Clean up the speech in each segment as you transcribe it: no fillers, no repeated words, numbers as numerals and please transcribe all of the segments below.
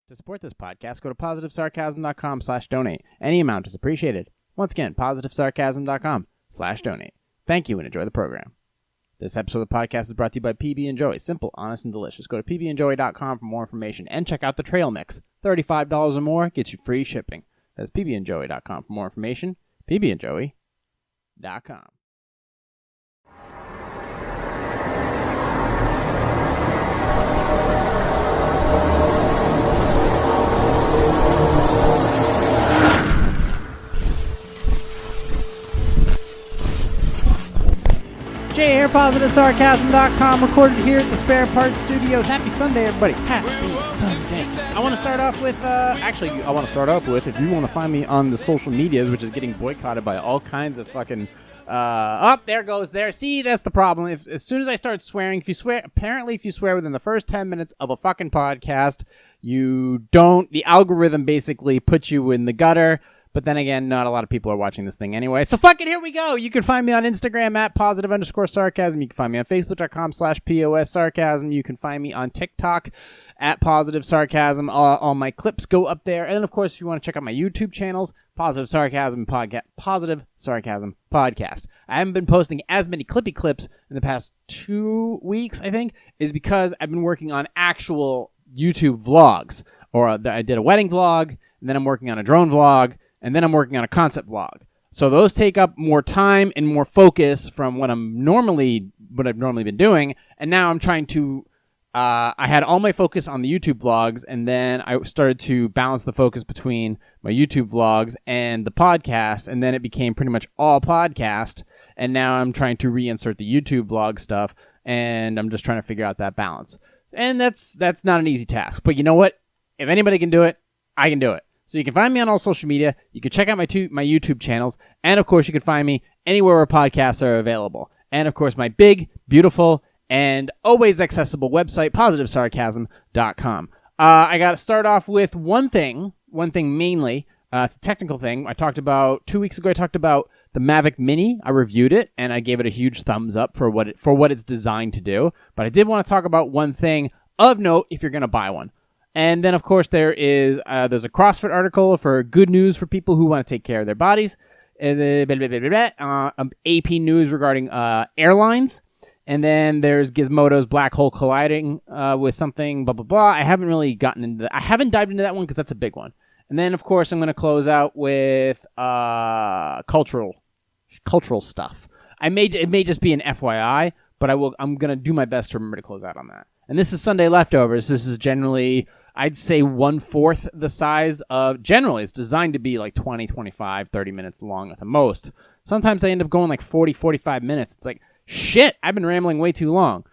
To support this podcast, go to positivesarcasm.com/donate. Any amount is appreciated. Once again, positivesarcasm.com/donate. Thank you and enjoy the program. This episode of the podcast is brought to you by PB and Joey. Simple, honest, and delicious. Go to pbandjoey.com for more information and check out the trail mix. $35 or more gets you free shipping. That's pbandjoey.com for more information. pbandjoey.com. Jay here, PositiveSarcasm.com, recorded here at the Spare Parts Studios. Happy Sunday, everybody. Happy Sunday. I want to start off with, if you want to find me on the social medias, which is getting boycotted by all kinds of fucking, there goes there. See, that's the problem. As soon as I start swearing, if you swear within the first 10 minutes of a fucking podcast, the algorithm basically puts you in the gutter. But then again, not a lot of people are watching this thing anyway. So fuck it, here we go. You can find me on Instagram at @positive_sarcasm. You can find me on Facebook.com/POS sarcasm. You can find me on TikTok at Positive Sarcasm. All my clips go up there. And then, of course, if you want to check out my YouTube channels, Positive Sarcasm Podcast. I haven't been posting as many clippy clips in the past 2 weeks, I think, is because I've been working on actual YouTube vlogs. Or I did a wedding vlog, and then I'm working on a drone vlog, and then I'm working on a concept vlog. So those take up more time and more focus from what I've normally been doing. And now I'm trying to, I had all my focus on the YouTube vlogs, and then I started to balance the focus between my YouTube vlogs and the podcast, and then it became pretty much all podcast. And now I'm trying to reinsert the YouTube vlog stuff, and I'm just trying to figure out that balance. And that's not an easy task. But you know what? If anybody can do it, I can do it. So you can find me on all social media. You can check out my YouTube channels. And, of course, you can find me anywhere where podcasts are available. And, of course, my big, beautiful, and always accessible website, PositiveSarcasm.com. I got to start off with one thing mainly. It's a technical thing. 2 weeks ago, I talked about the Mavic Mini. I reviewed it, and I gave it a huge thumbs up for what it's designed to do. But I did want to talk about one thing of note if you're going to buy one. And then, of course, there's a CrossFit article for good news for people who want to take care of their bodies. AP news regarding airlines. And then there's Gizmodo's black hole colliding with something, blah, blah, blah. I haven't really gotten into that. I haven't dived into that one because that's a big one. And then, of course, I'm going to close out with cultural stuff. It may just be an FYI, but I'm going to do my best to remember to close out on that. And this is Sunday Leftovers. This is generally, I'd say 1/4 the size of, generally it's designed to be like 20, 25, 30 minutes long at the most. Sometimes I end up going like 40, 45 minutes. It's like, shit, I've been rambling way too long.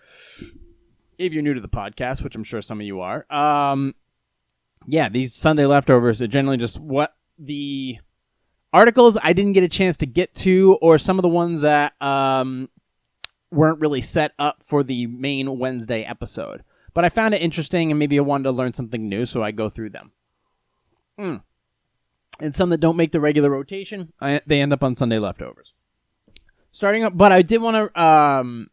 If you're new to the podcast, which I'm sure some of you are. These Sunday Leftovers are generally just what the articles I didn't get a chance to get to, or some of the ones that weren't really set up for the main Wednesday episode. But I found it interesting, and maybe I wanted to learn something new, so I go through them. And some that don't make the regular rotation, they end up on Sunday Leftovers. Starting up, but I did want to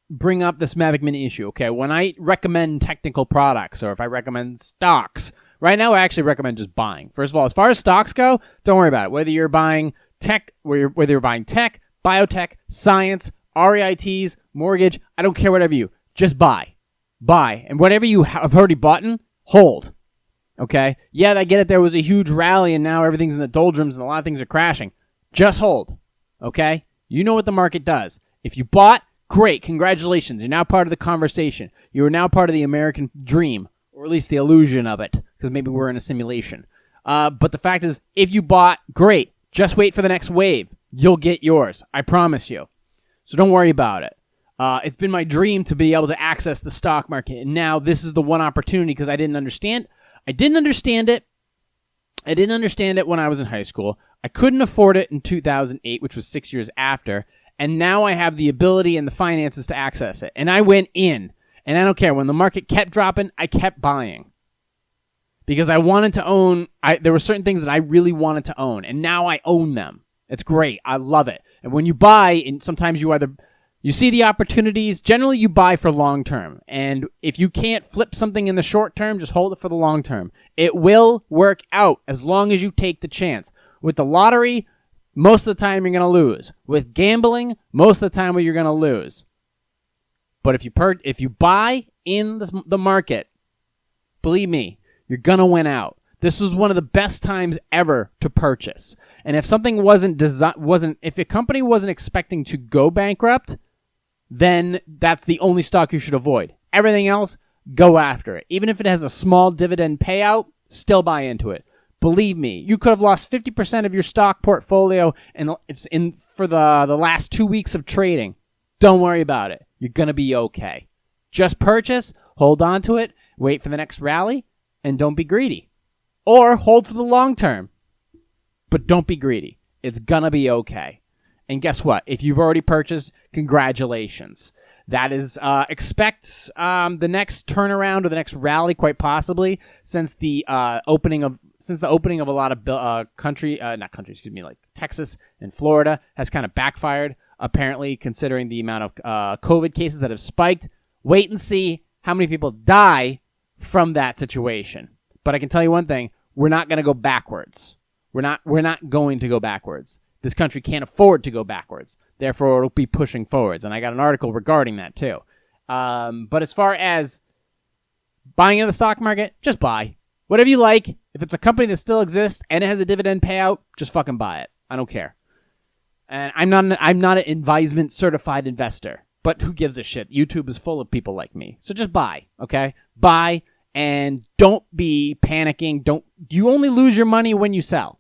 bring up this Mavic Mini issue. Okay, when I recommend technical products, or if I recommend stocks, right now I actually recommend just buying. First of all, as far as stocks go, don't worry about it. Whether you're buying tech, biotech, science, REITs, mortgage, I don't care whatever you. Just buy. And whatever you have already bought, hold. Okay? Yeah, I get it. There was a huge rally and now everything's in the doldrums and a lot of things are crashing. Just hold. Okay? You know what the market does. If you bought, great. Congratulations. You're now part of the conversation. You are now part of the American dream, or at least the illusion of it, because maybe we're in a simulation. But the fact is, if you bought, great. Just wait for the next wave. You'll get yours. I promise you. So don't worry about it. It's been my dream to be able to access the stock market, and now this is the one opportunity because I didn't understand it. I didn't understand it when I was in high school. I couldn't afford it in 2008, which was 6 years after, and now I have the ability and the finances to access it. And I went in, and I don't care. When the market kept dropping, I kept buying because I wanted to own. There were certain things that I really wanted to own, and now I own them. It's great. I love it. And when you buy, and sometimes you either You see the opportunities. Generally, you buy for long term. And if you can't flip something in the short term, just hold it for the long term. It will work out as long as you take the chance. With the lottery, most of the time you're going to lose. With gambling, most of the time you're going to lose. But if you buy in the market, believe me, you're going to win out. This was one of the best times ever to purchase. And if something if a company wasn't expecting to go bankrupt, then that's the only stock you should avoid. Everything else, go after it. Even if it has a small dividend payout, still buy into it. Believe me, you could have lost 50% of your stock portfolio for the last 2 weeks of trading. Don't worry about it. You're going to be okay. Just purchase, hold on to it, wait for the next rally, and don't be greedy. Or hold for the long term. But don't be greedy. It's going to be okay. And guess what? If you've already purchased, congratulations. That is, expect the next turnaround or the next rally, quite possibly, since the opening of a lot of like Texas and Florida has kind of backfired. Apparently, considering the amount of COVID cases that have spiked, wait and see how many people die from that situation. But I can tell you one thing: we're not going to go backwards. We're not going to go backwards. This country can't afford to go backwards. Therefore, it'll be pushing forwards. And I got an article regarding that, too. But as far as buying in the stock market, just buy. Whatever you like. If it's a company that still exists and it has a dividend payout, just fucking buy it. I don't care. And I'm not an advisement certified investor. But who gives a shit? YouTube is full of people like me. So just buy, okay? Buy, and don't be panicking. You only lose your money when you sell.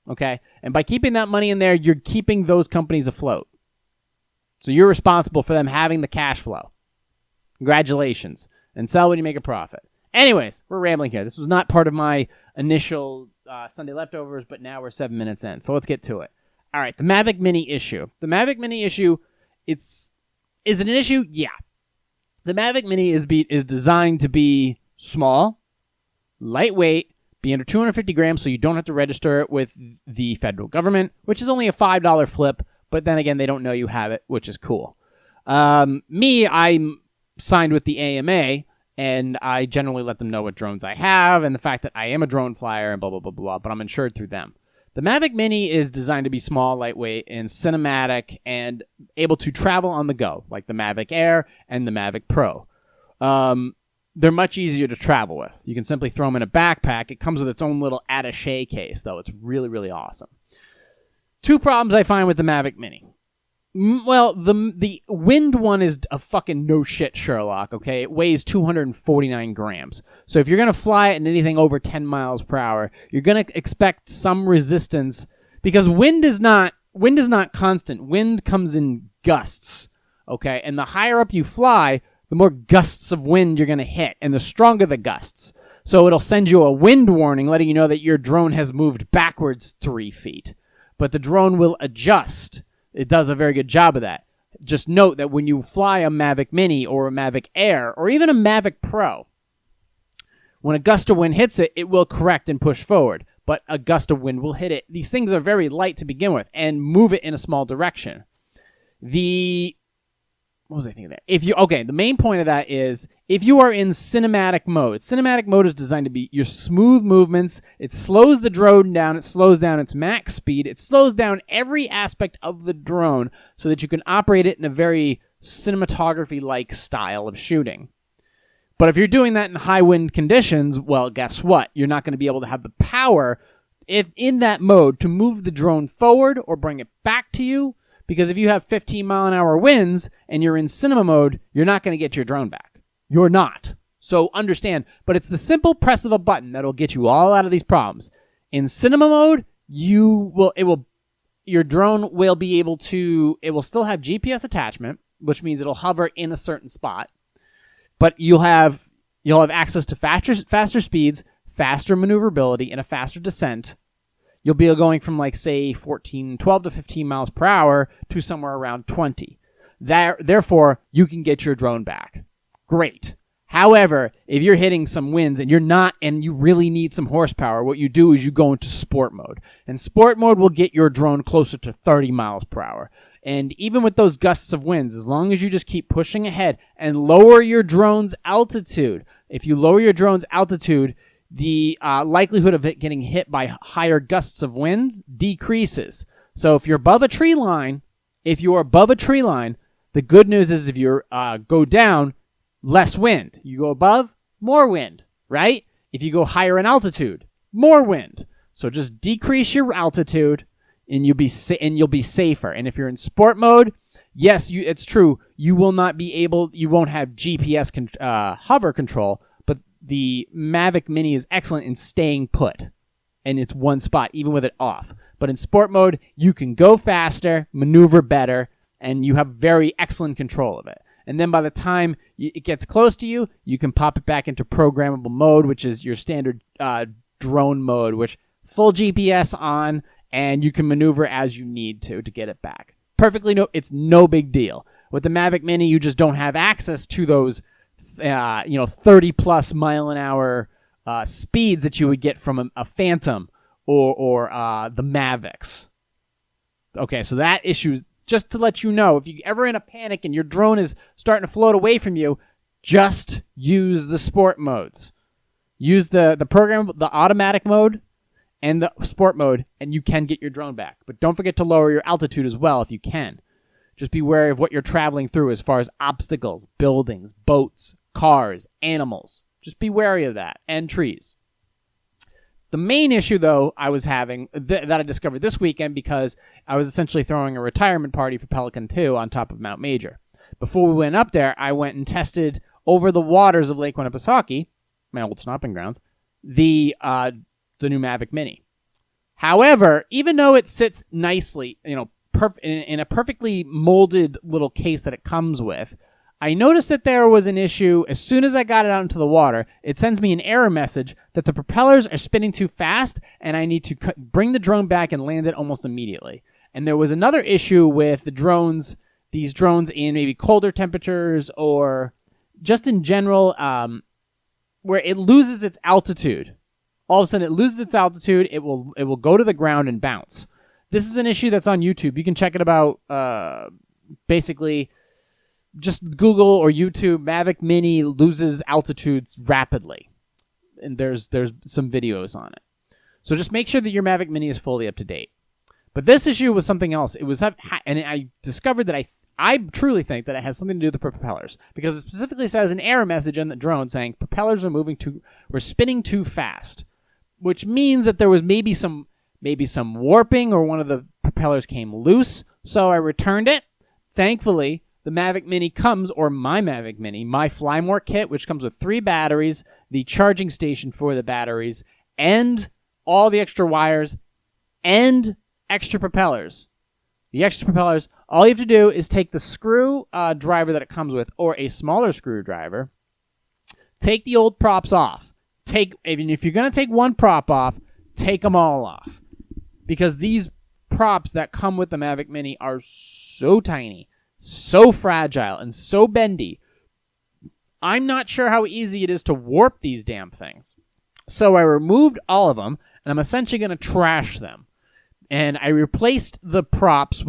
Okay? And by keeping that money in there, you're keeping those companies afloat. So you're responsible for them having the cash flow. Congratulations. And sell when you make a profit. Anyways, we're rambling here. This was not part of my initial Sunday leftovers, but now we're 7 minutes in. So let's get to it. All right, the Mavic Mini issue. The Mavic Mini issue, is it an issue? Yeah. The Mavic Mini is designed to be small, lightweight, be under 250 grams, so you don't have to register it with the federal government, which is only a $5 flip, but then again, they don't know you have it, which is cool. I'm signed with the AMA, and I generally let them know what drones I have, and the fact that I am a drone flyer, and blah, blah, blah, blah, but I'm insured through them. The Mavic Mini is designed to be small, lightweight, and cinematic, and able to travel on the go, like the Mavic Air and the Mavic Pro. They're much easier to travel with. You can simply throw them in a backpack. It comes with its own little attaché case, though. It's really, really awesome. Two problems I find with the Mavic Mini. Well, the wind one is a fucking no shit Sherlock, okay? It weighs 249 grams. So if you're going to fly it in anything over 10 miles per hour, you're going to expect some resistance because wind is not constant. Wind comes in gusts, okay? And the higher up you fly, the more gusts of wind you're going to hit, and the stronger the gusts. So it'll send you a wind warning letting you know that your drone has moved backwards 3 feet. But the drone will adjust. It does a very good job of that. Just note that when you fly a Mavic Mini or a Mavic Air or even a Mavic Pro, when a gust of wind hits it, it will correct and push forward. But a gust of wind will hit it. These things are very light to begin with and move it in a small direction. What was I thinking there? The main point of that is if you are in cinematic mode is designed to be your smooth movements. It slows the drone down. It slows down its max speed. It slows down every aspect of the drone so that you can operate it in a very cinematography-like style of shooting. But if you're doing that in high wind conditions, well, guess what? You're not going to be able to have the power if in that mode to move the drone forward or bring it back to you. Because if you have 15-mile-an-hour winds and you're in cinema mode, you're not going to get your drone back. You're not. So understand. But it's the simple press of a button that will get you all out of these problems. In cinema mode, your drone will be able to. It will still have GPS attachment, which means it'll hover in a certain spot. But you'll have access to faster speeds, faster maneuverability, and a faster descent. You'll be going from, 12 to 15 miles per hour to somewhere around 20. Therefore, you can get your drone back. Great. However, if you're hitting some winds and you're not, and you really need some horsepower, what you do is you go into sport mode. And sport mode will get your drone closer to 30 miles per hour. And even with those gusts of winds, as long as you just keep pushing ahead and lower your drone's altitude, if you lower your drone's altitude, the likelihood of it getting hit by higher gusts of winds decreases. So if you're above a tree line, the good news is if you go down, less wind. You go above, more wind, right? If you go higher in altitude, more wind. So just decrease your altitude, and you'll be safer. And if you're in sport mode, yes, it's true. You won't have GPS hover control, but the Mavic Mini is excellent in staying put, and it's one spot, even with it off. But in sport mode, you can go faster, maneuver better, and you have very excellent control of it. And then by the time it gets close to you, you can pop it back into programmable mode, which is your standard drone mode, which full GPS on, and you can maneuver as you need to get it back. It's no big deal. With the Mavic Mini, you just don't have access to those 30+ mile an hour speeds that you would get from a Phantom or the Mavics. Okay, so that issue, just to let you know, if you're ever in a panic and your drone is starting to float away from you, just use the sport modes. Use the automatic mode and the sport mode, and you can get your drone back. But don't forget to lower your altitude as well if you can. Just be wary of what you're traveling through as far as obstacles, buildings, boats, cars, animals. Just be wary of that, and trees. The main issue, though, I was having, that I discovered this weekend because I was essentially throwing a retirement party for Pelican 2 on top of Mount Major. Before we went up there, I went and tested over the waters of Lake Winnipesaukee, my old stomping grounds, the new Mavic Mini. However, even though it sits nicely, in a perfectly molded little case that it comes with, I noticed that there was an issue. As soon as I got it out into the water, it sends me an error message that the propellers are spinning too fast and I need to bring the drone back and land it almost immediately. And there was another issue with these drones in maybe colder temperatures or just in general, where it loses its altitude. All of a sudden it loses its altitude, it will go to the ground and bounce. This is an issue that's on YouTube. You can check it about basically. Just Google or YouTube, Mavic Mini loses altitudes rapidly. And there's some videos on it. So just make sure that your Mavic Mini is fully up to date. But this issue was something else. And I discovered that I truly think that it has something to do with the propellers. Because it specifically says an error message on the drone saying propellers are we're spinning too fast. Which means that there was maybe some warping or one of the propellers came loose. So I returned it. Thankfully, the Mavic Mini comes, or my Mavic Mini, my Flymore kit, which comes with 3 batteries, the charging station for the batteries, and all the extra wires, and extra propellers. The extra propellers, all you have to do is take the screw driver that it comes with, or a smaller screwdriver, take the old props off. If you're going to take one prop off, take them all off. Because these props that come with the Mavic Mini are so tiny, so fragile, and so bendy. I'm not sure how easy it is to warp these damn things. So I removed all of them, and I'm essentially going to trash them. And I replaced the props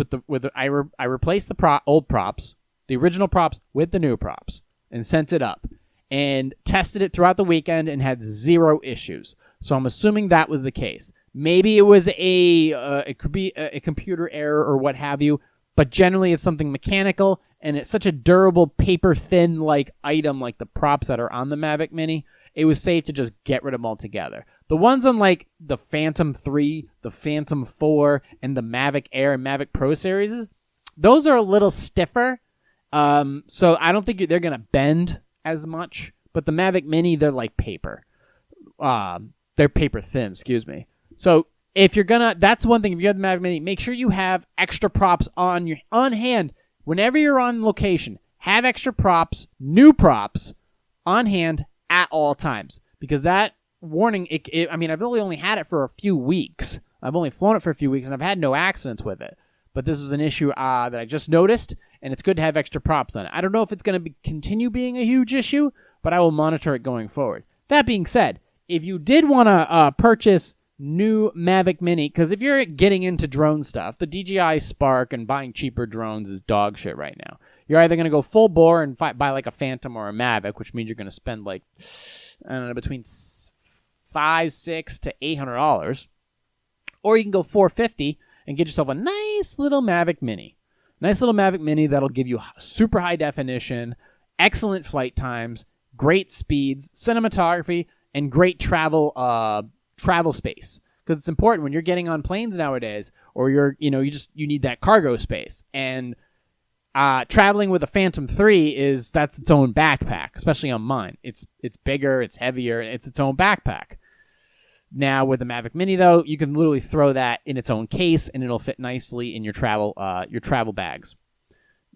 I replaced the old props, the original props, with the new props, and sent it up. And tested it throughout the weekend and had 0 issues. So I'm assuming that was the case. Maybe it was it could be a computer error or what have you. But generally, it's something mechanical, and it's such a durable, paper-thin item like the props that are on the Mavic Mini, it was safe to just get rid of them altogether. The ones on the Phantom 3, the Phantom 4, and the Mavic Air and Mavic Pro series, those are a little stiffer, so I don't think they're going to bend as much. But the Mavic Mini, they're like paper. They're paper-thin, excuse me. So if you're that's one thing. If you have the Mavic Mini, make sure you have extra props on hand. Whenever you're on location, have extra props, new props, on hand at all times. Because that warning, I've only had it for a few weeks. I've only flown it for a few weeks, and I've had no accidents with it. But this is an issue that I just noticed, and it's good to have extra props on it. I don't know if it's going to continue being a huge issue, but I will monitor it going forward. That being said, if you did want to purchase new Mavic Mini, because if you're getting into drone stuff, the DJI Spark and buying cheaper drones is dog shit right now. You're either going to go full bore and buy like a Phantom or a Mavic, which means you're going to spend like, I don't know, between $500, $600 to $800, or you can go $450 and get yourself a nice little Mavic Mini. Nice little Mavic Mini that'll give you super high definition, excellent flight times, great speeds, cinematography, and great travel space. Because it's important when you're getting on planes nowadays, or you need that cargo space. And traveling with a Phantom 3 that's its own backpack, especially on mine. It's bigger, it's heavier, and it's its own backpack. Now with the Mavic Mini though, you can literally throw that in its own case and it'll fit nicely in your travel bags.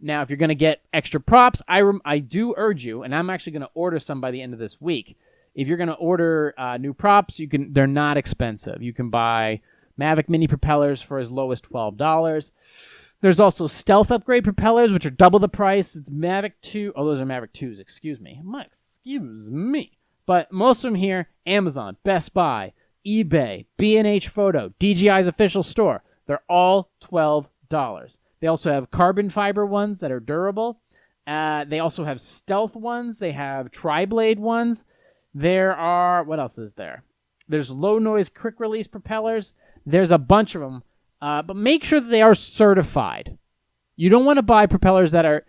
Now if you're going to get extra props, I do urge you, and I'm actually going to order some by the end of this week. If you're going to order new props, they're not expensive. You can buy Mavic Mini propellers for as low as $12. There's also stealth upgrade propellers, which are double the price. It's Mavic 2. Oh, those are Mavic 2s. Excuse me. But most of them here, Amazon, Best Buy, eBay, B&H Photo, DJI's official store. They're all $12. They also have carbon fiber ones that are durable. They also have stealth ones. They have tri-blade ones. There are, what else is there? There's low noise quick release propellers. There's a bunch of them. But make sure that they are certified. You don't want to buy propellers that are,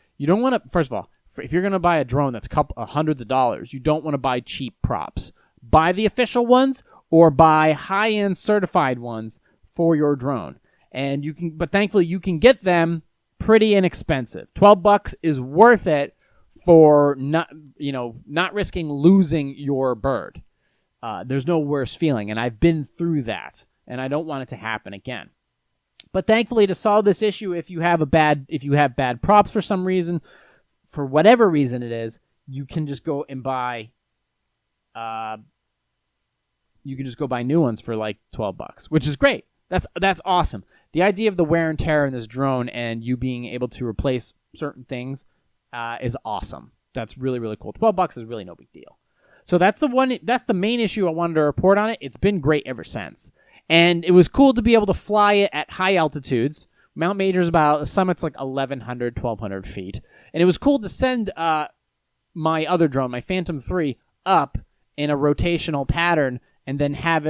first of all, if you're going to buy a drone that's hundreds of dollars, you don't want to buy cheap props. Buy the official ones or buy high-end certified ones for your drone. And but thankfully you can get them pretty inexpensive. $12 is worth it for not risking losing your bird. There's no worse feeling, and I've been through that, and I don't want it to happen again. But thankfully, to solve this issue, if you have bad props for some reason, for whatever reason it is, you can just go and buy. You can just go buy new ones for like $12, which is great. That's awesome. The idea of the wear and tear in this drone and you being able to replace certain things is awesome. That's really, really cool. $12 is really no big deal. So that's the main issue I wanted to report on it. It's been great ever since. And it was cool to be able to fly it at high altitudes. Mount Major's the summit's like 1,100, 1,200 feet. And it was cool to send my other drone, my Phantom 3, up in a rotational pattern and then have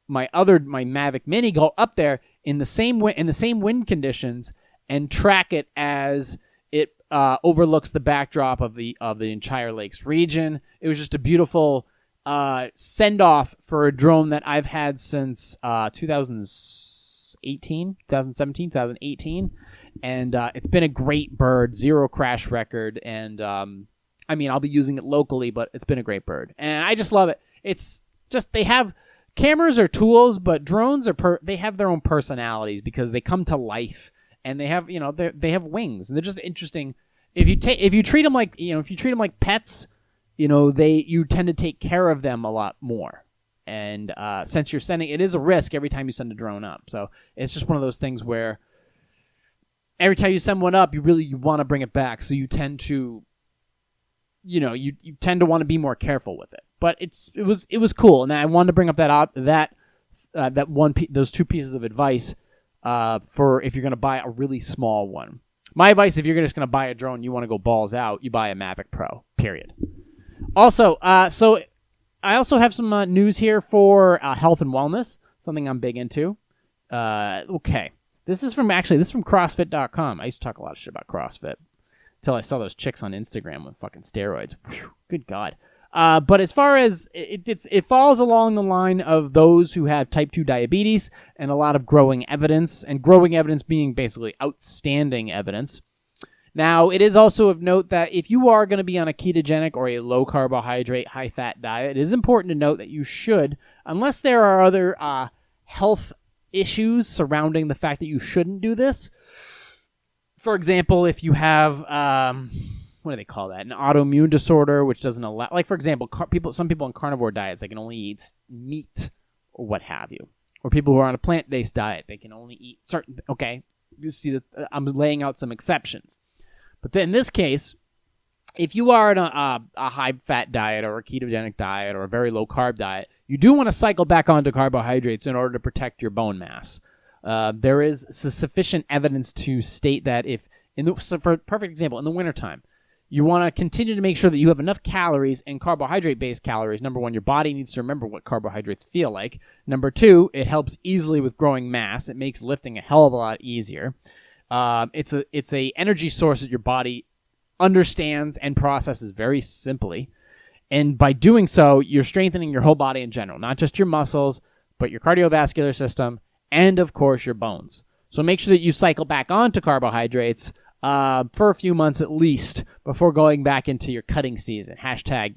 my Mavic Mini go up there in the same wind conditions and track it as it overlooks the backdrop of the entire lakes region. It was just a beautiful send-off for a drone that I've had since 2017, and it's been a great bird, 0 crash record, and I'll be using it locally, but it's been a great bird, and I just love it. It's just cameras are tools, but drones they have their own personalities because they come to life, and they have they have wings, and they're just interesting. If you treat them like pets, you tend to take care of them a lot more. And since it is a risk every time you send a drone up. So it's just one of those things where every time you send one up, you want to bring it back. So you tend to, you tend to want to be more careful with it. But it was cool, and I wanted to bring up those two pieces of advice for if you're going to buy a really small one. My advice, if you're just going to buy a drone, you want to go balls out, you buy a Mavic Pro. Period. Also, so I also have some news here for health and wellness, something I'm big into. Okay. This is from CrossFit.com. I used to talk a lot of shit about CrossFit until I saw those chicks on Instagram with fucking steroids. Whew, good God. But as far as it falls along the line of those who have type 2 diabetes and a lot of growing evidence, and growing evidence being basically outstanding evidence. Now, it is also of note that if you are going to be on a ketogenic or a low-carbohydrate, high-fat diet, it is important to note that you should, unless there are other health issues surrounding the fact that you shouldn't do this. For example, if you have, what do they call that? An autoimmune disorder, which doesn't allow, like for example, some people on carnivore diets, they can only eat meat or what have you. Or people who are on a plant-based diet, they can only eat certain, okay, you see that I'm laying out some exceptions. But then in this case, if you are on a high-fat diet or a ketogenic diet or a very low-carb diet, you do want to cycle back onto carbohydrates in order to protect your bone mass. There is sufficient evidence to state that for a perfect example, in the wintertime, you want to continue to make sure that you have enough calories and carbohydrate-based calories. Number one, your body needs to remember what carbohydrates feel like. Number two, it helps easily with growing mass. It makes lifting a hell of a lot easier. It's a energy source that your body understands and processes very simply. And by doing so, you're strengthening your whole body in general, not just your muscles, but your cardiovascular system and, of course, your bones. So make sure that you cycle back onto carbohydrates for a few months at least before going back into your cutting season. Hashtag,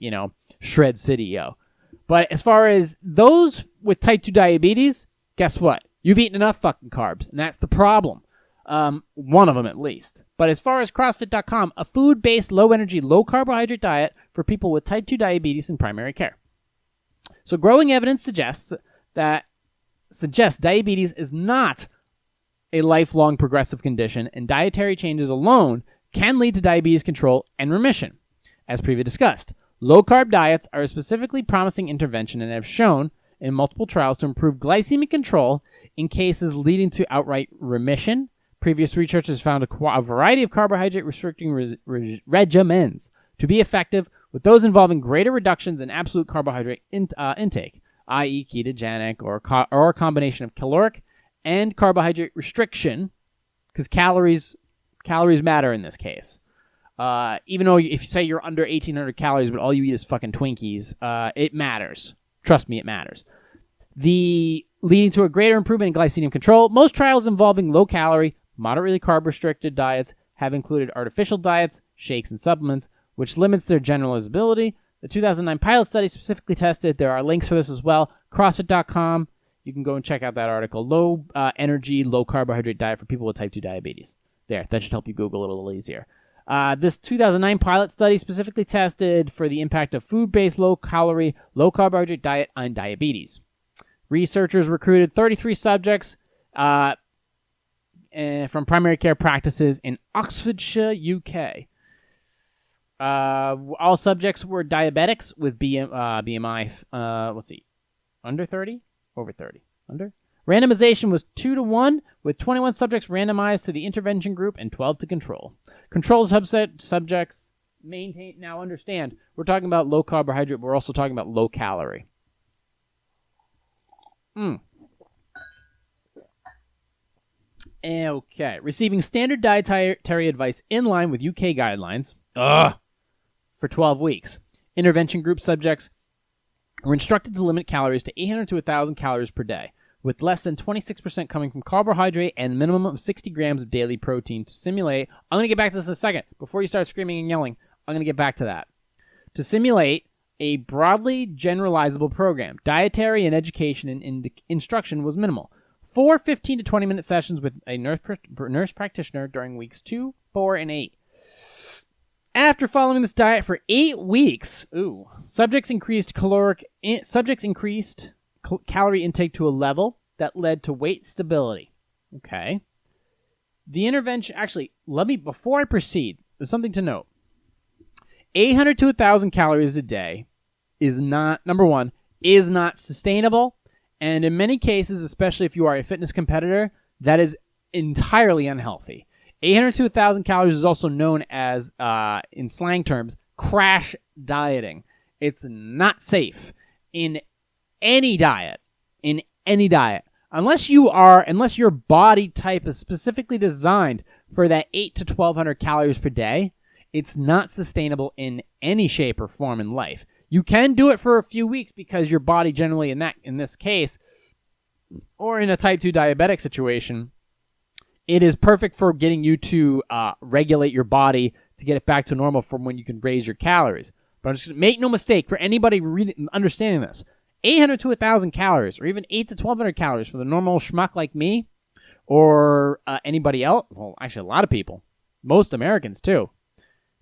shred city, yo. But as far as those with type 2 diabetes, guess what? You've eaten enough fucking carbs, and that's the problem. One of them at least. But as far as CrossFit.com, a food-based, low-energy, low-carbohydrate diet for people with type 2 diabetes in primary care. So growing evidence suggests diabetes is not a lifelong progressive condition, and dietary changes alone can lead to diabetes control and remission. As previously discussed, low-carb diets are a specifically promising intervention and have shown in multiple trials to improve glycemic control in cases leading to outright remission. Previous research has found a variety of carbohydrate-restricting regimens to be effective, with those involving greater reductions in absolute carbohydrate intake, i.e. ketogenic or a combination of caloric and carbohydrate restriction, because calories matter in this case. Even though if you say you're under 1,800 calories, but all you eat is fucking Twinkies, it matters. Trust me, it matters. Leading to a greater improvement in glycemic control. Most trials involving low-calorie, moderately carb-restricted diets have included artificial diets, shakes, and supplements, which limits their generalizability. The 2009 pilot study specifically tested. There are links for this as well. CrossFit.com. You can go and check out that article. Low energy, low carbohydrate diet for people with type 2 diabetes. There, that should help you Google it a little easier. This 2009 pilot study specifically tested for the impact of food-based, low-calorie, low-carbohydrate diet on diabetes. Researchers recruited 33 subjects from primary care practices in Oxfordshire, UK. All subjects were diabetics with BMI, let's see, under 30? Over 30. Under? Randomization was 2-1, with 21 subjects randomized to the intervention group and 12 to control. Control subjects maintain. Now understand, we're talking about low carbohydrate, but we're also talking about low calorie. Okay. Receiving standard dietary advice in line with UK guidelines for 12 weeks. Intervention group subjects were instructed to limit calories to 800 to 1,000 calories per day, with less than 26% coming from carbohydrate and a minimum of 60 grams of daily protein to simulate. I'm going to get back to this in a second. Before you start screaming and yelling, I'm going to get back to that. To simulate a broadly generalizable program, dietary and education and instruction was minimal. 4 15 to 20-minute sessions with a nurse practitioner during weeks 2, 4, and 8. After following this diet for 8 weeks, subjects increased calorie intake to a level that led to weight stability. Okay. The intervention, before I proceed, there's something to note. 800 to 1,000 calories a day is not sustainable, and in many cases, especially if you are a fitness competitor, that is entirely unhealthy. 800 to 1,000 calories is also known as, in slang terms, crash dieting. It's not safe in any diet. Unless your body type is specifically designed for that 8 to 1,200 calories per day, it's not sustainable in any shape or form in life. You can do it for a few weeks because your body generally in this case, or in a type 2 diabetic situation, it is perfect for getting you to regulate your body to get it back to normal from when you can raise your calories. But just make no mistake, for anybody understanding this, 800 to 1,000 calories, or even 8 to 1,200 calories for the normal schmuck like me, or anybody else, well, actually a lot of people, most Americans too,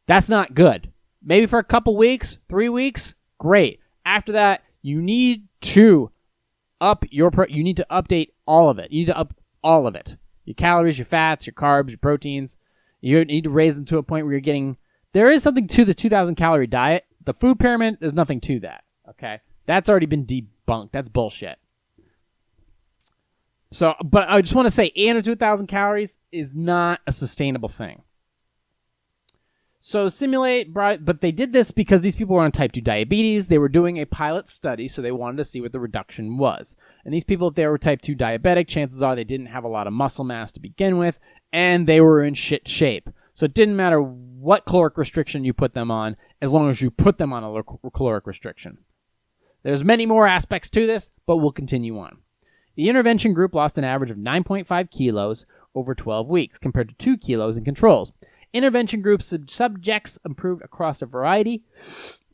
that's not good. Maybe for a couple weeks, 3 weeks, great. After that, you need to update all of it. You need to up all of it. Your calories, your fats, your carbs, your proteins. You need to raise them to a point where you're getting there is something to the 2,000 calorie diet. The food pyramid, there's nothing to that. Okay, that's already been debunked. That's bullshit. So, but I just want to say 800 to 1,000 calories is not a sustainable thing. So but they did this because these people were on type 2 diabetes. They were doing a pilot study, so they wanted to see what the reduction was. And these people, if they were type 2 diabetic, chances are they didn't have a lot of muscle mass to begin with, and they were in shit shape. So it didn't matter what caloric restriction you put them on, as long as you put them on a caloric restriction. There's many more aspects to this, but we'll continue on. The intervention group lost an average of 9.5 kilos over 12 weeks, compared to 2 kilos in controls. Intervention group subjects improved across a variety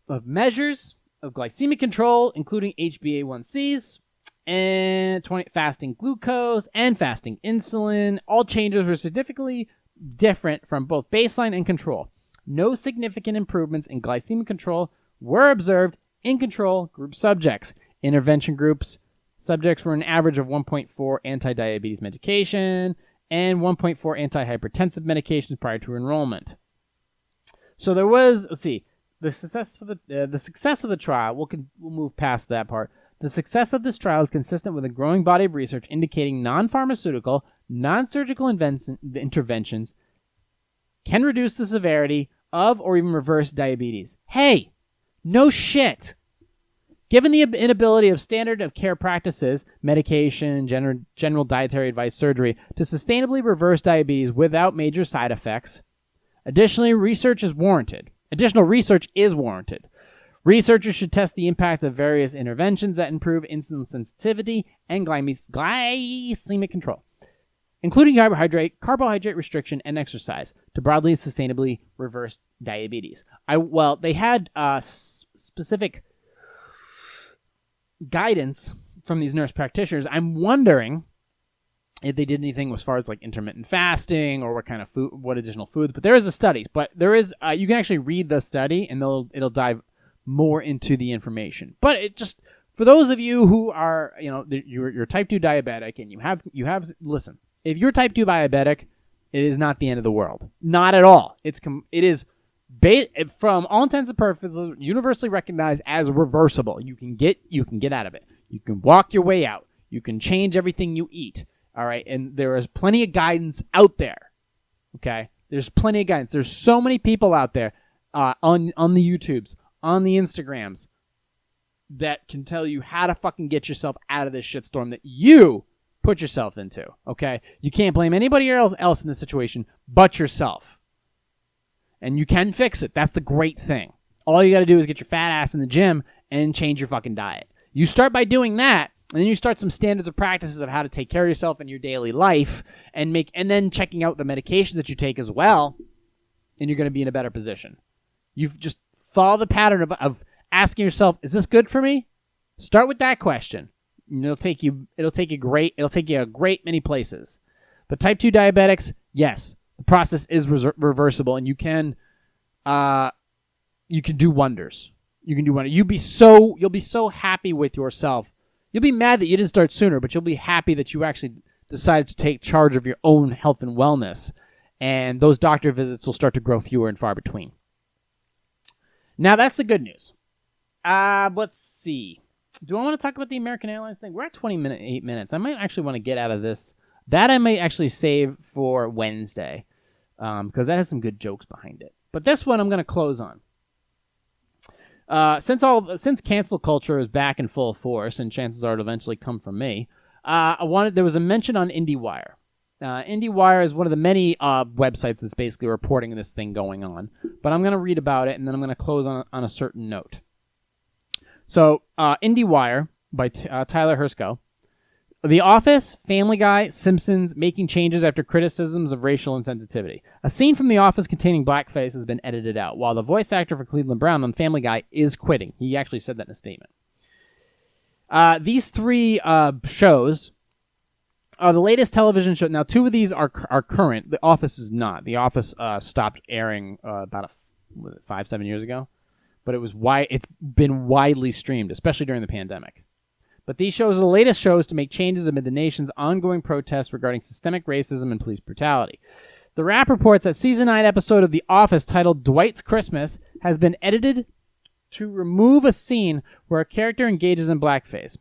of measures of glycemic control, including HbA1cs and fasting glucose and fasting insulin. All changes were significantly different from both baseline and control. No significant improvements in glycemic control were observed in control group subjects. Intervention groups subjects were an average of 1.4 anti-diabetes medication and 1.4 antihypertensive medications prior to enrollment. So there was, the success of the trial. We'll move past that part. The success of this trial is consistent with a growing body of research indicating non-pharmaceutical, non-surgical interventions can reduce the severity of or even reverse diabetes. Hey, no shit. Given the inability of standard of care practices, medication, general dietary advice, surgery, to sustainably reverse diabetes without major side effects, additional research is warranted. Researchers should test the impact of various interventions that improve insulin sensitivity and glycemic control, including carbohydrate restriction and exercise, to broadly and sustainably reverse diabetes. They had specific guidance from these nurse practitioners. I'm wondering if they did anything as far as like intermittent fasting or what kind of food, what additional foods. But there is a study. But there is you can actually read the study and it'll dive more into the information. But it just, for those of you who are, you're type 2 diabetic and you have listen, if you're type 2 diabetic, it is not the end of the world. Not at all. It is from all intents and purposes, universally recognized as reversible. You can get out of it. You can walk your way out. You can change everything you eat. All right, and there is plenty of guidance out there. Okay, there's plenty of guidance. There's so many people out there on the YouTubes, on the Instagrams, that can tell you how to fucking get yourself out of this shitstorm that you put yourself into. Okay, you can't blame anybody else in this situation but yourself. And you can fix it. That's the great thing. All you got to do is get your fat ass in the gym and change your fucking diet. You start by doing that, and then you start some standards of practices of how to take care of yourself in your daily life, and then checking out the medication that you take as well, and you're going to be in a better position. You've just follow the pattern of asking yourself, is this good for me? Start with that question. And it'll take you a great many places. But type 2 diabetics, yes, the process is reversible, and you can do wonders. You can do wonders. You'll be so happy with yourself. You'll be mad that you didn't start sooner, but you'll be happy that you actually decided to take charge of your own health and wellness, and those doctor visits will start to grow fewer and far between. Now that's the good news. Let's see. Do I want to talk about the American Airlines thing? We're at 8 minutes. I might actually want to get out of this. That I might actually save for Wednesday, because that has some good jokes behind it. But this one I'm going to close on. Since cancel culture is back in full force, and chances are it'll eventually come from me, there was a mention on IndieWire. IndieWire is one of the many websites that's basically reporting this thing going on. But I'm going to read about it, and then I'm going to close on a certain note. So, IndieWire by Tyler Hersko. The Office, Family Guy, Simpsons making changes after criticisms of racial insensitivity. A scene from The Office containing blackface has been edited out, while the voice actor for Cleveland Brown on Family Guy is quitting. He actually said that in a statement. These three shows are the latest television show. Now, two of these are current. The Office is not. The Office stopped airing about 5-7 years ago, but it's been widely streamed, especially during the pandemic. But these shows are the latest shows to make changes amid the nation's ongoing protests regarding systemic racism and police brutality. The Wrap reports that season 9 episode of The Office titled Dwight's Christmas has been edited to remove a scene where a character engages in blackface.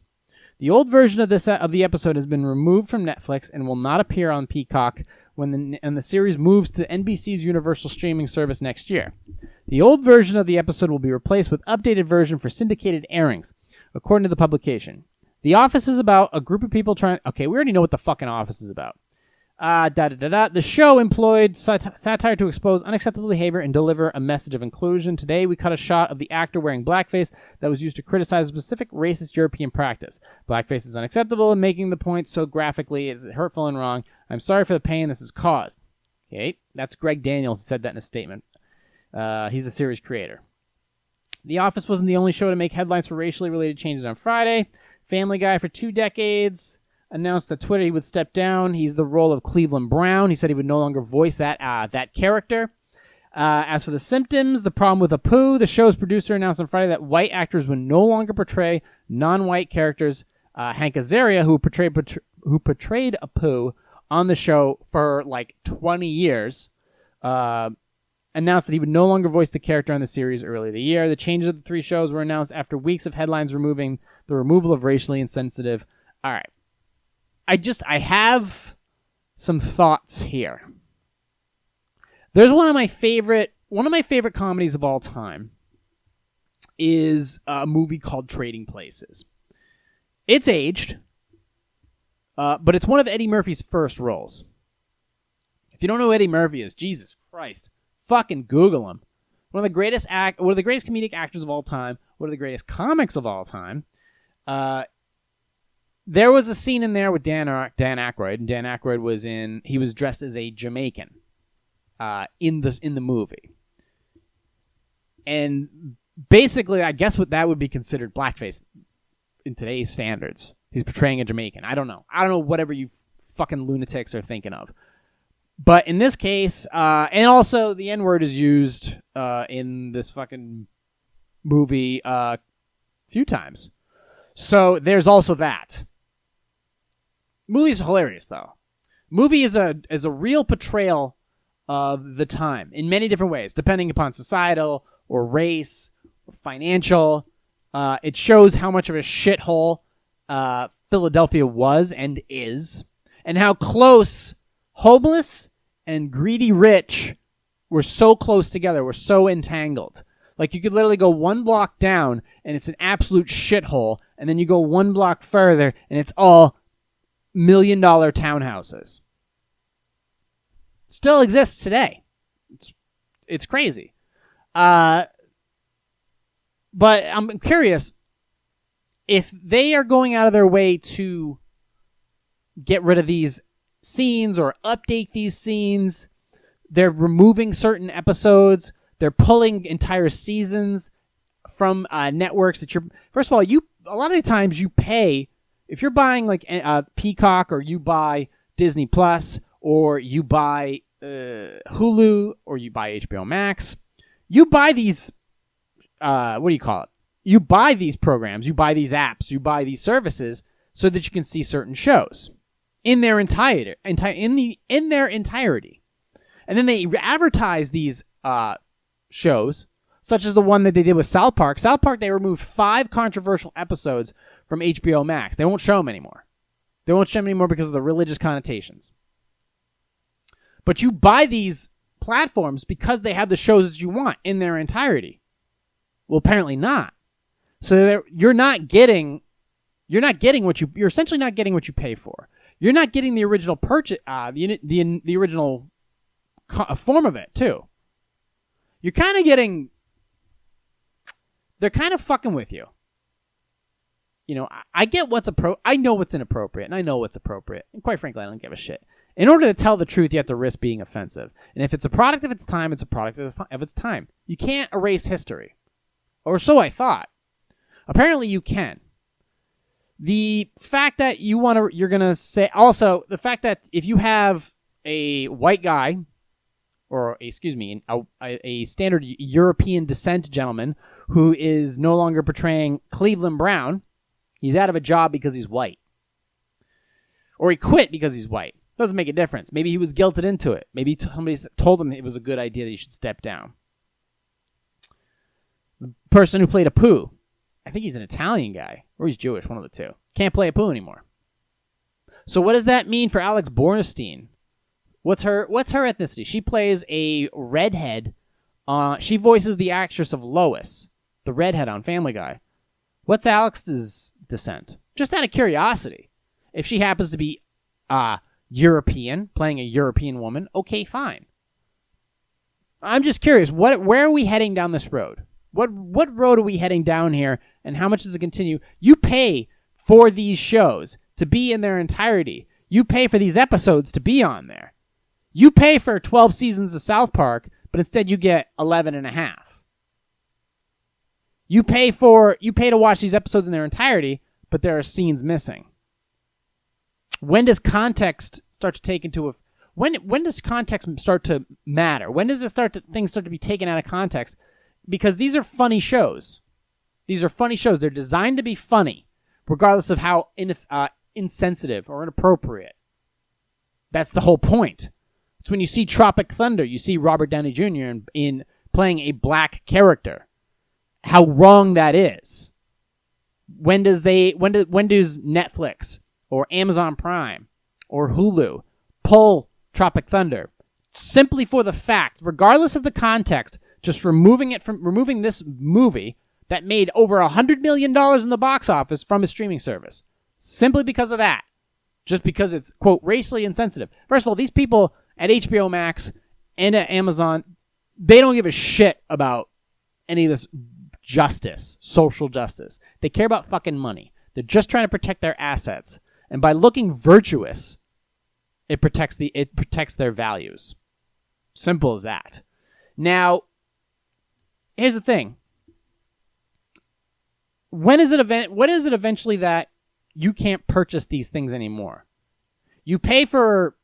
The old version of the episode has been removed from Netflix and will not appear on Peacock when the series moves to NBC's Universal streaming service next year. The old version of the episode will be replaced with updated version for syndicated airings, according to the publication. The Office is about a group of people trying... Okay, we already know what the fucking Office is about. The show employed satire to expose unacceptable behavior and deliver a message of inclusion. Today, we cut a shot of the actor wearing blackface that was used to criticize a specific racist European practice. Blackface is unacceptable, and making the point so graphically is hurtful and wrong. I'm sorry for the pain this has caused. Okay, that's Greg Daniels who said that in a statement. He's the series creator. The Office wasn't the only show to make headlines for racially related changes on Friday. Family Guy for 2 decades announced that Twitter he would step down. He's the role of Cleveland Brown. He said he would no longer voice that character. As for The Simpsons, the problem with Apu, the show's producer announced on Friday that white actors would no longer portray non-white characters. Hank Azaria, who portrayed Apu on the show for like 20 years, announced that he would no longer voice the character on the series earlier the year. The changes of the 3 shows were announced after weeks of headlines removing the removal of racially insensitive. All right. I have some thoughts here. There's one of my favorite comedies of all time is a movie called Trading Places. It's aged, but it's one of Eddie Murphy's first roles. If you don't know who Eddie Murphy is, Jesus Christ, fucking Google him. One of the greatest comedic actors of all time, one of the greatest comics of all time. There was a scene in there with Dan Aykroyd, and Dan Aykroyd was dressed as a Jamaican in the movie. And basically, I guess what that would be considered blackface in today's standards. He's portraying a Jamaican. I don't know whatever you fucking lunatics are thinking of. But in this case, and also the N-word is used in this fucking movie a few times. So there's also that. Movie's hilarious, though. Movie is a real portrayal of the time in many different ways, depending upon societal or race or financial. It shows how much of a shithole Philadelphia was and is, and how close homeless and greedy rich were so close together, were so entangled. Like, you could literally go 1 block down, and it's an absolute shithole, and then you go 1 block further, and it's all $1 million townhouses. Still exists today. It's crazy. But I'm curious, if they are going out of their way to get rid of these scenes or update these scenes, they're removing certain episodes, they're pulling entire seasons from networks that first of all, a lot of the times you pay, if you're buying like Peacock, or you buy Disney Plus, or you buy Hulu, or you buy HBO Max, you buy these what do you call it? You buy these programs, you buy these apps, you buy these services so that you can see certain shows in their entirety. And then they advertise these shows, such as the one that they did with South Park. South Park, they removed 5 controversial episodes from HBO Max. They won't show them anymore. They won't show them anymore because of the religious connotations. But you buy these platforms because they have the shows that you want in their entirety. Well, apparently not. So you're essentially not getting what you pay for. You're not getting the original purchase, the original form of it too. You're kind of getting. They're kind of fucking with you. You know, I get I know what's inappropriate, and I know what's appropriate, and quite frankly, I don't give a shit. In order to tell the truth, you have to risk being offensive, and if it's a product of its time, it's a product of its time. You can't erase history, or so I thought. Apparently, you can. The fact that you're gonna say, also the fact that if you have a white guy, or a standard European descent gentleman who is no longer portraying Cleveland Brown, he's out of a job because he's white, or he quit because he's white. Doesn't make a difference. Maybe he was guilted into it. Maybe somebody told him it was a good idea that he should step down. The person who played Apu, I think he's an Italian guy, or he's Jewish, one of the two. Can't play Apu anymore. So what does that mean for Alex Bornstein? What's her ethnicity? She plays a redhead. She voices the actress of Lois, the redhead on Family Guy. What's Alex's descent? Just out of curiosity. If she happens to be European, playing a European woman, okay, fine. I'm just curious. Where are we heading down this road? What road are we heading down here, and how much does it continue? You pay for these shows to be in their entirety. You pay for these episodes to be on there. You pay for 12 seasons of South Park, but instead you get 11 and a half. You pay to watch these episodes in their entirety, but there are scenes missing. When does context start to take into when does context start to matter? When does things start to be taken out of context? Because these are funny shows. These are funny shows. They're designed to be funny, regardless of how insensitive or inappropriate. That's the whole point. It's when you see Tropic Thunder, you see Robert Downey Jr. in playing a black character. How wrong that is. When does Netflix or Amazon Prime or Hulu pull Tropic Thunder? Simply for the fact, regardless of the context, just removing this movie that made over $100 million in the box office from a streaming service. Simply because of that. Just because it's, quote, racially insensitive. First of all, these people at HBO Max and at Amazon, they don't give a shit about any of this justice, social justice. They care about fucking money. They're just trying to protect their assets. And by looking virtuous, it protects their values. Simple as that. Now, here's the thing. When is it eventually that you can't purchase these things anymore? You pay for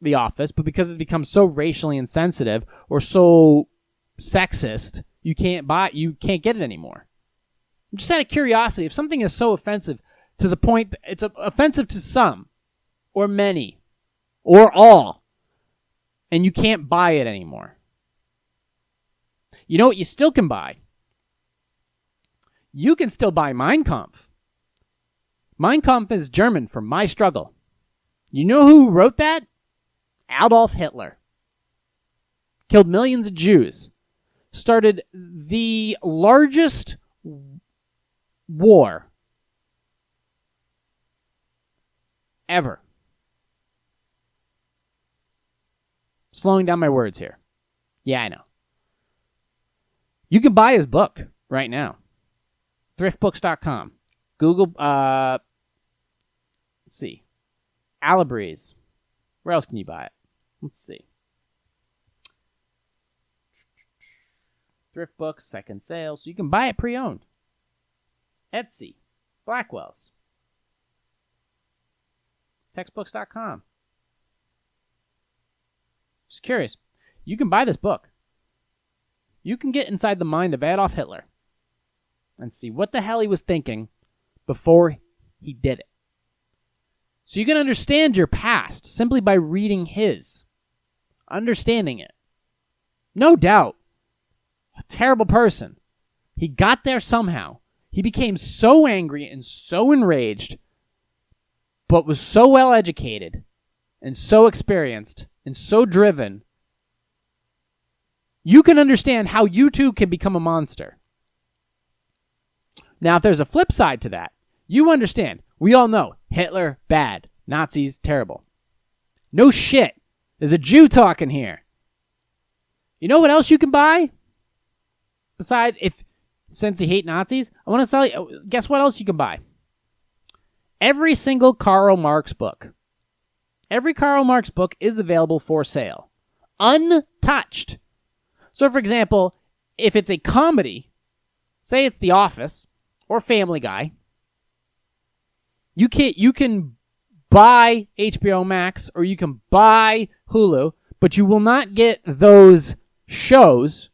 The Office, but because it's become so racially insensitive or so sexist, you can't get it anymore. Just out of curiosity, if something is so offensive to the point that it's offensive to some, or many, or all, and you can't buy it anymore. You know what you still can buy? You can still buy Mein Kampf. Mein Kampf is German for My Struggle. You know who wrote that? Adolf Hitler. Killed millions of Jews. Started the largest war ever. Slowing down my words here. Yeah, I know. You can buy his book right now. Thriftbooks.com. Google, let's see. Alabreeze. Where else can you buy it? Let's see. Thrift Books, second sale. So you can buy it pre-owned. Etsy. Blackwell's. Textbooks.com. Just curious. You can buy this book. You can get inside the mind of Adolf Hitler and see what the hell he was thinking before he did it. So you can understand your past simply by reading his. Understanding it. No doubt. A terrible person. He got there somehow. He became so angry and so enraged, but was so well educated and so experienced and so driven. You can understand how you too can become a monster. Now, if there's a flip side to that, you understand. We all know Hitler, bad. Nazis, terrible. No shit. There's a Jew talking here. You know what else you can buy? Besides, since you hate Nazis, I want to tell you, guess what else you can buy? Every single Karl Marx book. Every Karl Marx book is available for sale. Untouched. So, for example, if it's a comedy, say it's The Office or Family Guy, you can buy HBO Max or you can buy Hulu, but you will not get those shows,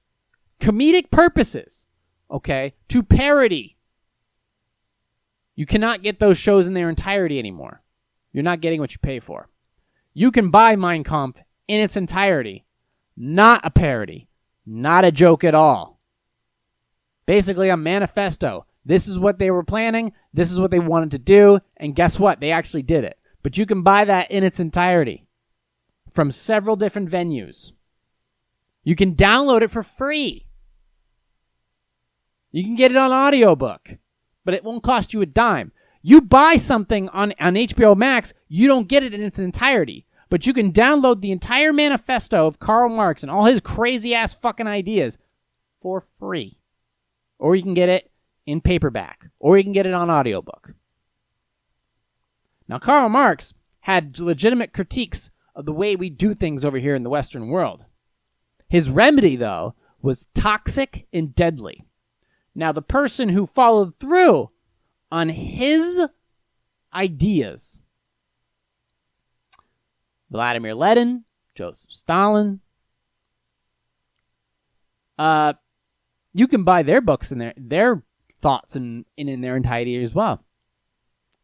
comedic purposes, okay, to parody. You cannot get those shows in their entirety anymore. You're not getting what you pay for. You can buy Mein Kampf in its entirety. Not a parody. Not a joke at all. Basically a manifesto. This is what they were planning. This is what they wanted to do. And guess what? They actually did it. But you can buy that in its entirety from several different venues. You can download it for free. You can get it on audiobook, but it won't cost you a dime. You buy something on HBO Max, you don't get it in its entirety. But you can download the entire manifesto of Karl Marx and all his crazy-ass fucking ideas for free. Or you can get it in paperback. Or you can get it on audiobook. Now, Karl Marx had legitimate critiques of the way we do things over here in the Western world. His remedy, though, was toxic and deadly. Now, the person who followed through on his ideas, Vladimir Lenin, Joseph Stalin, you can buy their books and their thoughts in their entirety as well.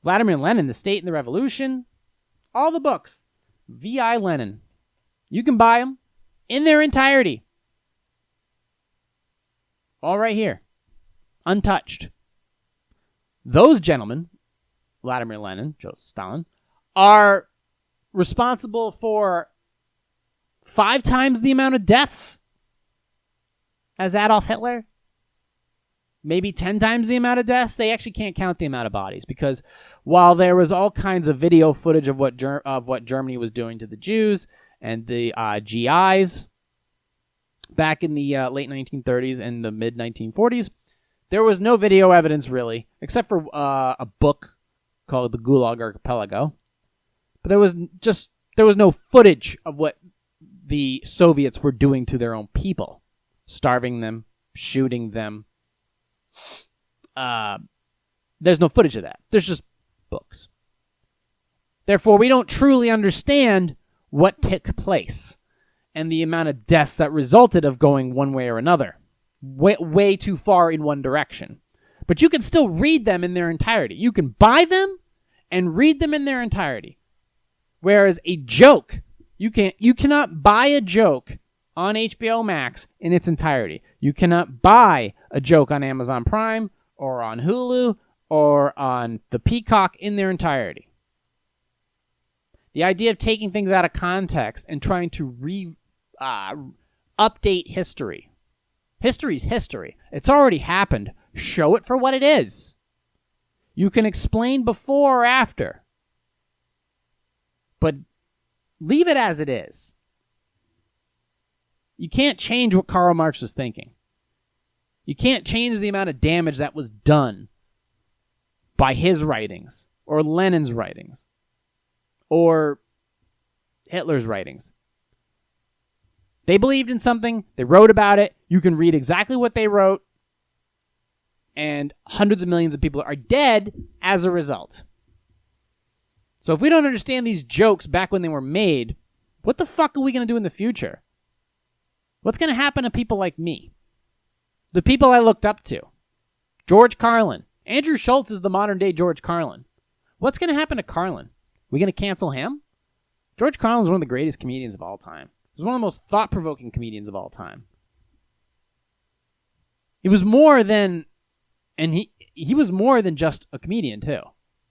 Vladimir Lenin, The State and the Revolution, all the books, V.I. Lenin. You can buy them in their entirety. All right here. Untouched. Those gentlemen, Vladimir Lenin, Joseph Stalin, are responsible for 5 times the amount of deaths as Adolf Hitler. Maybe 10 times the amount of deaths. They actually can't count the amount of bodies because while there was all kinds of video footage of what Germany was doing to the Jews and the GIs back in the late 1930s and the mid 1940s, there was no video evidence really, except for a book called The Gulag Archipelago. But there was no footage of what the Soviets were doing to their own people, starving them, shooting them. There's no footage of that. There's just books. Therefore, we don't truly understand what took place and the amount of deaths that resulted of going one way or another. Way too far in one direction. But you can still read them in their entirety. You can buy them and read them in their entirety. Whereas a joke, you cannot buy a joke on HBO Max in its entirety. You cannot buy a joke on Amazon Prime or on Hulu or on the Peacock in their entirety. The idea of taking things out of context and trying to update history. History's history. It's already happened. Show it for what it is. You can explain before or after. But leave it as it is. You can't change what Karl Marx was thinking. You can't change the amount of damage that was done by his writings, or Lenin's writings, or Hitler's writings. They believed in something, they wrote about it, you can read exactly what they wrote, and hundreds of millions of people are dead as a result. So if we don't understand these jokes back when they were made, what the fuck are we going to do in the future? What's going to happen to people like me? The people I looked up to. George Carlin. Andrew Schultz is the modern day George Carlin. What's going to happen to Carlin? We going to cancel him? George Carlin is one of the greatest comedians of all time. He was one of the most thought-provoking comedians of all time. He was more than, and he was more than just a comedian too.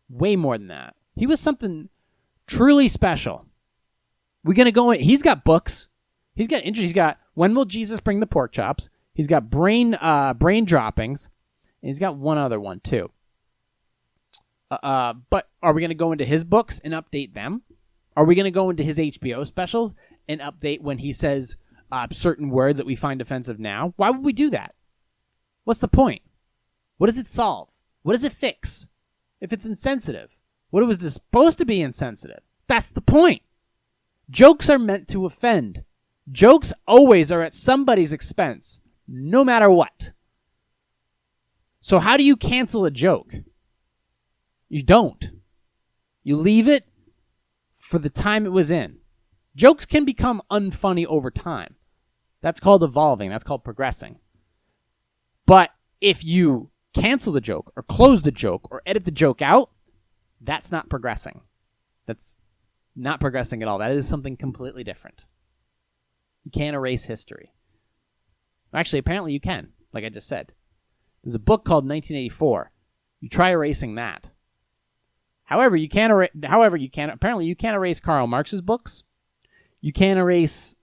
Way more than that. He was something truly special. We're going to go in, he's got books. He's got interest. He's got When Will Jesus Bring the Pork Chops? He's got Brain Droppings. And he's got one other one too. But are we going to go into his books and update them? Are we going to go into his HBO specials and update when he says certain words that we find offensive now? Why would we do that? What's the point? What does it solve? What does it fix? If it's insensitive, what was supposed to be insensitive? That's the point. Jokes are meant to offend. Jokes always are at somebody's expense, no matter what. So how do you cancel a joke? You don't. You leave it for the time it was in. Jokes can become unfunny over time. That's called evolving. That's called progressing. But if you cancel the joke or close the joke or edit the joke out, that's not progressing. That's not progressing at all. That is something completely different. You can't erase history. Actually, apparently you can, like I just said. There's a book called 1984. You try erasing that. However, you can't apparently you can't erase Karl Marx's books. You can't erase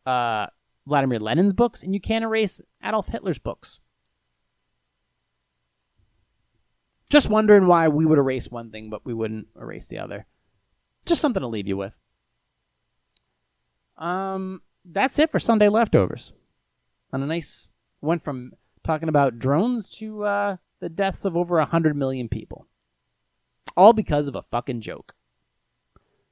Vladimir Lenin's books, and you can't erase Adolf Hitler's books. Just wondering why we would erase one thing, but we wouldn't erase the other. Just something to leave you with. That's it for Sunday Leftovers. On a nice, went from talking about drones to the deaths of over 100 million people. All because of a fucking joke.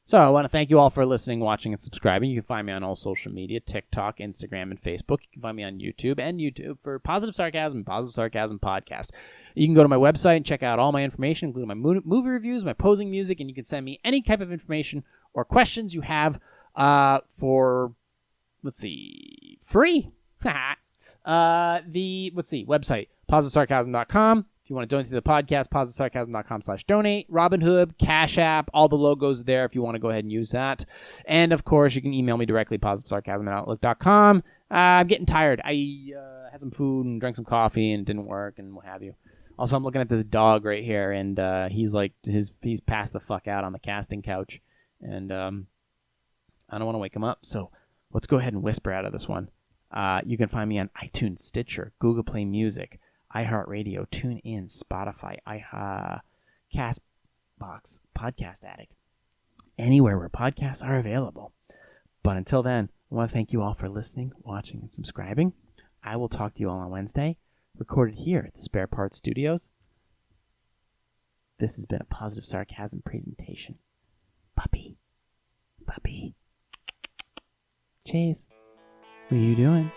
So I want to thank you all for listening, watching, and subscribing. You can find me on all social media, TikTok, Instagram, and Facebook. You can find me on YouTube for Positive Sarcasm Podcast. You can go to my website and check out all my information, including my movie reviews, my posing music, and you can send me any type of information or questions you have for, free. Website, positivesarcasm.com. If you want to donate to the podcast, positivesarcasm.com/donate. Robinhood, Cash App, all the logos there if you want to go ahead and use that. And, of course, you can email me directly, positivesarcasm@outlook.com. I'm getting tired. I had some food and drank some coffee and it didn't work and what have you. Also, I'm looking at this dog right here, and he's passed the fuck out on the casting couch. And I don't want to wake him up, so let's go ahead and whisper out of this one. You can find me on iTunes, Stitcher, Google Play Music, iHeartRadio, TuneIn, Spotify, Castbox, Podcast Addict, anywhere where podcasts are available. But until then, I want to thank you all for listening, watching, and subscribing. I will talk to you all on Wednesday, recorded here at the Spare Parts Studios. This has been a Positive Sarcasm presentation. Puppy. Cheese. What are you doing?